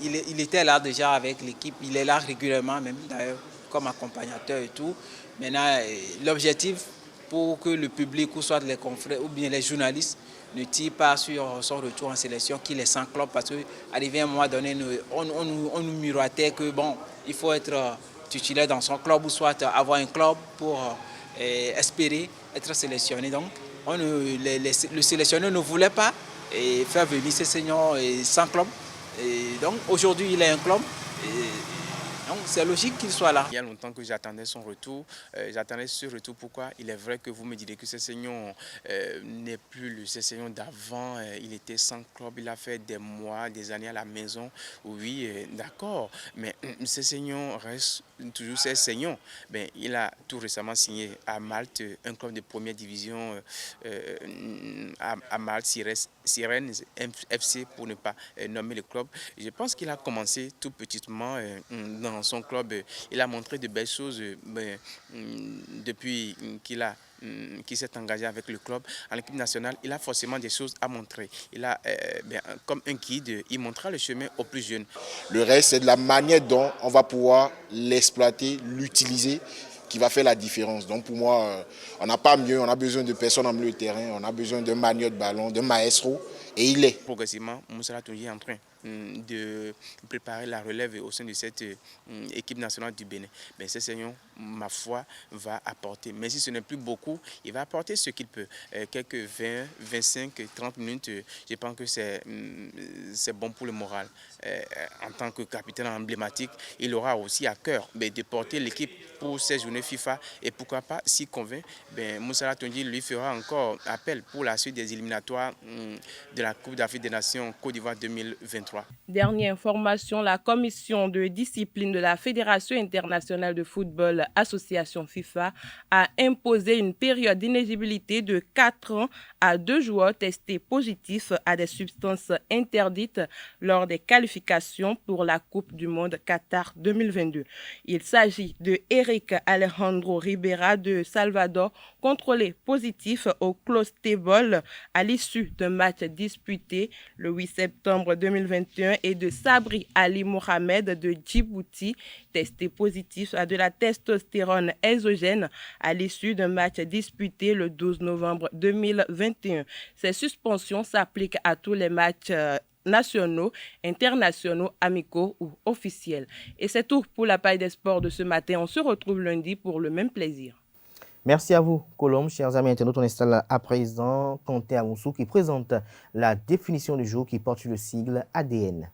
il était là déjà avec l'équipe. Il est là régulièrement, même d'ailleurs, comme accompagnateur et tout. Maintenant, l'objectif pour que le public, ou soit les confrères, ou bien les journalistes, ne tirent pas sur son retour en sélection, qu'il est sans club. Parce qu'arrivé à un moment donné, on nous miroitait que bon, il faut être titulaire dans son club, ou soit avoir un club pour espérer être sélectionné. Donc, le sélectionneur ne voulait pas faire venir Sessegnon sans club. Et donc, aujourd'hui, il est un club. Donc, c'est logique qu'il soit là. Il y a longtemps que j'attendais son retour. J'attendais ce retour. Pourquoi? Il est vrai que vous me direz que Sessegnon n'est plus le Sessegnon d'avant. Il était sans club. Il a fait des mois, des années à la maison. Oui, d'accord. Mais Sessegnon reste toujours Sessegnon. Il a tout récemment signé à Malte, un club de première division à Malte, Sirène FC, pour ne pas nommer le club. Je pense qu'il a commencé tout petitement dans son club. Il a montré de belles choses depuis qu'il s'est engagé avec le club. En équipe nationale, il a forcément des choses à montrer. Il a, comme un guide, il montrera le chemin aux plus jeunes. Le reste, c'est de la manière dont on va pouvoir l'exploiter, l'utiliser, qui va faire la différence. Donc pour moi, on n'a pas mieux, on a besoin de personnes en milieu de terrain, on a besoin d'un manieur de ballon, d'un maestro, et il est. Progressivement, Moussa Tonji est en train de préparer la relève au sein de cette équipe nationale du Bénin. Sessegnon, ma foi, va apporter. Mais si ce n'est plus beaucoup, il va apporter ce qu'il peut. Quelques 20, 25, 30 minutes, je pense que c'est bon pour le moral. En tant que capitaine emblématique, il aura aussi à cœur de porter l'équipe pour ces journées FIFA. Et pourquoi pas, s'il convainc, Moussa Tonji lui fera encore appel pour la suite des éliminatoires de la Coupe d'Afrique des Nations Côte d'Ivoire 2023. Dernière information, la commission de discipline de la Fédération internationale de football, association FIFA, a imposé une période d'inéligibilité de 4 ans à 2 joueurs testés positifs à des substances interdites lors des qualifications pour la Coupe du Monde Qatar 2022. Il s'agit de Eric Alejandro Ribera de Salvador, contrôlé positif au Clostebol à l'issue d'un match disputé le 8 septembre 2021, et de Sabri Ali Mohamed de Djibouti, testé positif à de la testostérone exogène à l'issue d'un match disputé le 12 novembre 2021. Ces suspensions s'appliquent à tous les matchs nationaux, internationaux, amicaux ou officiels. Et c'est tout pour la page des sports de ce matin. On se retrouve lundi pour le même plaisir. Merci à vous, Colombe. Chers amis internautes, on installe à présent Kanté Amoussou qui présente la définition du jour qui porte sur le sigle ADN.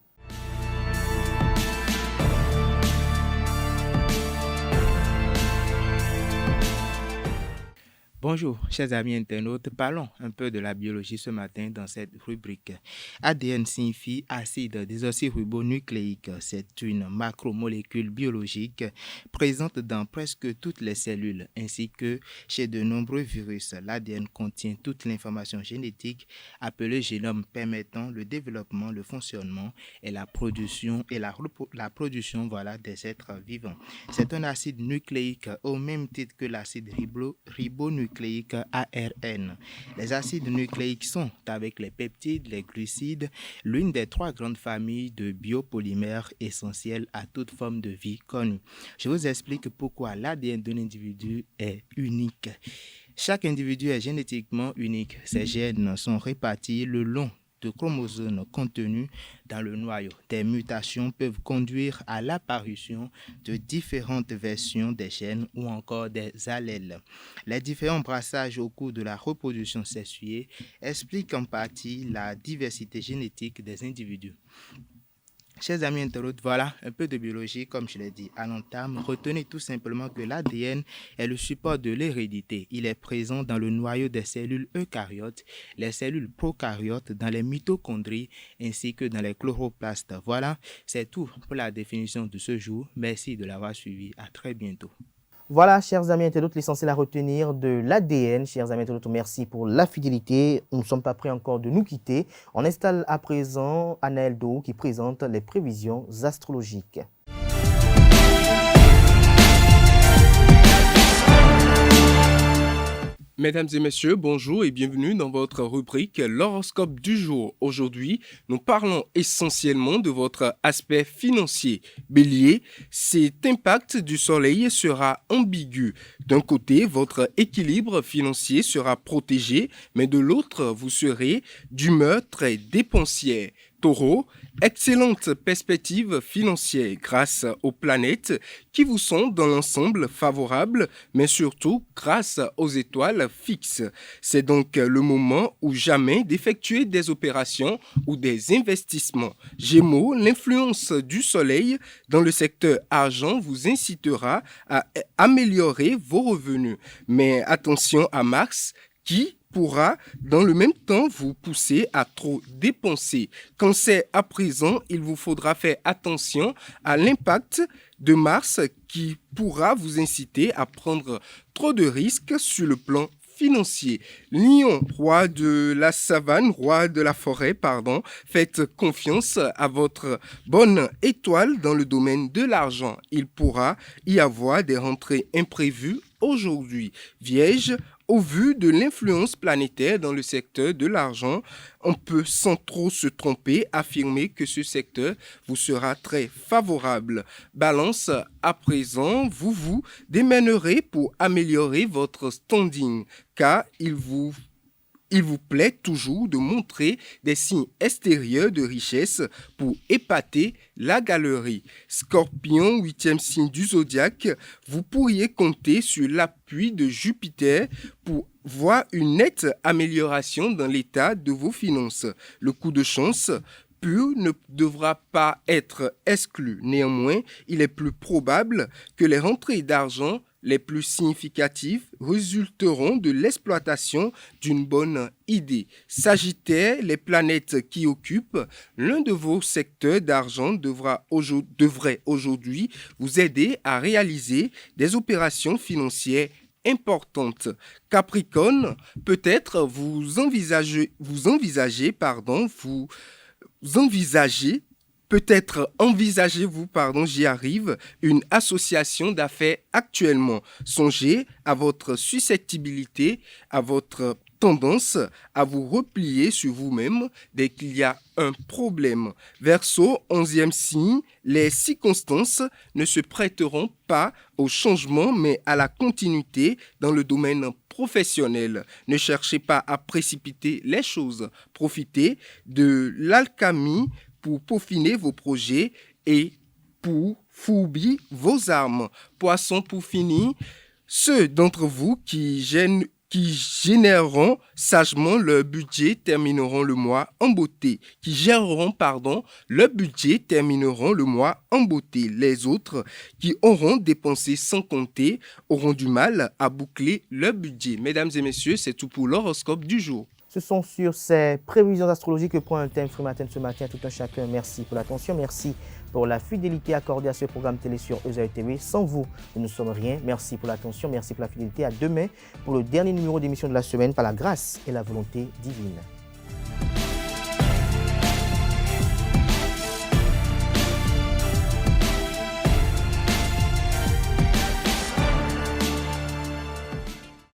Bonjour, chers amis internautes. Parlons un peu de la biologie ce matin dans cette rubrique. ADN signifie acide désoxyribonucléique. C'est une macromolécule biologique présente dans presque toutes les cellules ainsi que chez de nombreux virus. L'ADN contient toute l'information génétique appelée génome permettant le développement, le fonctionnement et la production des êtres vivants. C'est un acide nucléique au même titre que l'acide ribonucléique ARN. Les acides nucléiques sont, avec les peptides, les glucides, l'une des 3 grandes familles de biopolymères essentiels à toute forme de vie connue. Je vous explique pourquoi l'ADN d'un individu est unique. Chaque individu est génétiquement unique. Ces gènes sont répartis le long de chromosomes contenus dans le noyau. Des mutations peuvent conduire à l'apparition de différentes versions des gènes ou encore des allèles. Les différents brassages au cours de la reproduction sexuée expliquent en partie la diversité génétique des individus. Chers amis internautes, voilà un peu de biologie, comme je l'ai dit à l'entame. Retenez tout simplement que l'ADN est le support de l'hérédité. Il est présent dans le noyau des cellules eucaryotes, les cellules prokaryotes, dans les mitochondries ainsi que dans les chloroplastes. Voilà, c'est tout pour la définition de ce jour. Merci de l'avoir suivi. À très bientôt. Voilà, chers amis internautes, l'essentiel à retenir de l'ADN. Chers amis internautes, merci pour la fidélité. Nous ne sommes pas prêts encore de nous quitter. On installe à présent Anaël Dou qui présente les prévisions astrologiques. Mesdames et messieurs, bonjour et bienvenue dans votre rubrique L'horoscope du jour. Aujourd'hui, nous parlons essentiellement de votre aspect financier. Bélier, cet impact du soleil sera ambigu. D'un côté, votre équilibre financier sera protégé, mais de l'autre, vous serez d'humeur très dépensière. Taureau, excellente perspective financière grâce aux planètes qui vous sont dans l'ensemble favorables, mais surtout grâce aux étoiles fixes. C'est donc le moment ou jamais d'effectuer des opérations ou des investissements. Gémeaux, l'influence du soleil dans le secteur argent vous incitera à améliorer vos revenus. Mais attention à Mars qui pourra dans le même temps vous pousser à trop dépenser. Cancer, à présent, il vous faudra faire attention à l'impact de Mars qui pourra vous inciter à prendre trop de risques sur le plan financier. Lion, roi de la savane, roi de la forêt, faites confiance à votre bonne étoile dans le domaine de l'argent. Il pourra y avoir des rentrées imprévues aujourd'hui. Vierge, au vu de l'influence planétaire dans le secteur de l'argent, on peut sans trop se tromper affirmer que ce secteur vous sera très favorable. Balance, à présent, vous vous démènerez pour améliorer votre standing, car il vous plaît toujours de montrer des signes extérieurs de richesse pour épater la galerie. Scorpion, 8e signe du zodiaque, vous pourriez compter sur l'appui de Jupiter pour voir une nette amélioration dans l'état de vos finances. Le coup de chance pur ne devra pas être exclu. Néanmoins, il est plus probable que les rentrées d'argent les plus significatives résulteront de l'exploitation d'une bonne idée. Sagittaire, les planètes qui occupent l'un de vos secteurs d'argent devraient aujourd'hui vous aider à réaliser des opérations financières importantes. Capricorne, peut-être vous envisagez une association d'affaires actuellement. Songez à votre susceptibilité, à votre tendance à vous replier sur vous-même dès qu'il y a un problème. Verseau, 11e signe, les circonstances ne se prêteront pas au changement mais à la continuité dans le domaine professionnel. Ne cherchez pas à précipiter les choses. Profitez de l'alchimie pour peaufiner vos projets et pour fourbir vos armes. Poisson, pour finir, ceux d'entre vous qui généreront sagement leur budget termineront le mois en beauté. Leur budget termineront le mois en beauté. Les autres qui auront dépensé sans compter auront du mal à boucler leur budget. Mesdames et messieurs, c'est tout pour l'horoscope du jour. Ce sont sur ces prévisions astrologiques que prend un thème Free Matin ce matin. Tout un chacun, merci pour l'attention, merci pour la fidélité accordée à ce programme télé sur EZA TV. Sans vous, nous ne sommes rien. Merci pour l'attention, merci pour la fidélité. À demain pour le dernier numéro d'émission de la semaine par la grâce et la volonté divine.